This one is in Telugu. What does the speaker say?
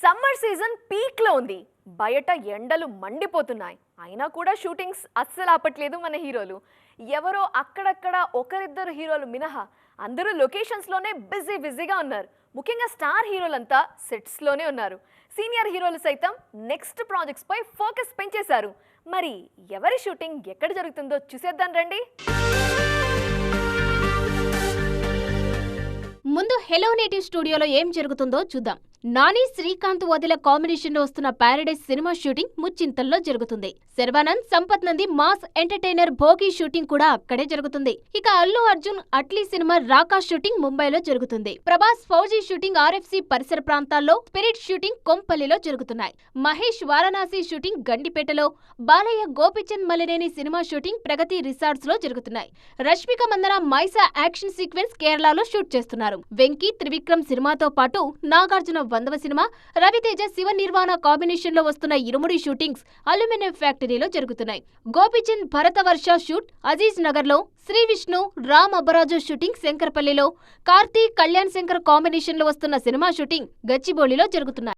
సమ్మర్ సీజన్ పీక్ లో ఉంది. బయట ఎండలు మండిపోతున్నాయి. అయినా కూడా షూటింగ్స్ అస్సలు ఆపట్లేదు మన హీరోలు. ఎవరో అక్కడక్కడ ఒకరిద్దరు హీరోలు మినహా అందరూ లొకేషన్స్ లోనే బిజీగా ఉన్నారు. ముఖ్యంగా స్టార్ హీరోలంతా సెట్స్ లోనే ఉన్నారు. సీనియర్ హీరోలు సైతం నెక్స్ట్ ప్రాజెక్ట్స్ పై ఫోకస్ పెంచేశారు. మరి ఎవరి షూటింగ్ ఎక్కడ జరుగుతుందో చూసేద్దాం రండి. ముందు హెలో నేటివ్ స్టూడియోలో ఏం జరుగుతుందో చూద్దాం. నాని శ్రీకాంత్ వదిల కాంబినేషన్ లో వస్తున్న ప్యారడైజ్ సినిమా షూటింగ్ ముచ్చింతల్లో జరుగుతుంది. Sharwanand, Sampath Nandi mass entertainer Bhogi shooting కూడా అక్కడే జరుగుతుంది. ఇక అల్లు అర్జున్ అట్లీ సినిమా రాకా షూటింగ్ ముంబైలో జరుగుతుంది. ప్రభాస్ ఫౌజీ షూటింగ్ ఆర్ఎఫ్సి పరిసర ప్రాంతాల్లో, స్పిరిట్ షూటింగ్ కొంపల్లిలో జరుగుతున్నాయి. మహేష్ వారణాసి షూటింగ్ గండిపేటలో, Balayya Gopichand Malineni cinema shooting Pragathi resorts లో జరుగుతున్నాయి. రష్మిక మందన మైసా యాక్షన్ సీక్వెన్స్ కేరళలో షూట్ చేస్తున్నారు. వెంకీ త్రివిక్రమ్ సినిమాతో పాటు నాగార్జున 100వ సినిమా, రవితేజ శివ నిర్వాణ కాంబినేషన్ లో వస్తున్న ఇరుముడి షూటింగ్స్ అల్యూమినియం ఫ్యాక్టరీలో జరుగుతున్నాయి. గోపిచంద్ భరత వర్ష షూట్ అజీజ్ నగర్ లో, శ్రీ విష్ణు రామ్ అబ్బరాజు షూటింగ్ శంకరపల్లిలో, కార్తీక్ కళ్యాణ్ శంకర్ కాంబినేషన్ లో వస్తున్న సినిమా షూటింగ్ గచ్చిబౌలిలో జరుగుతున్నాయి.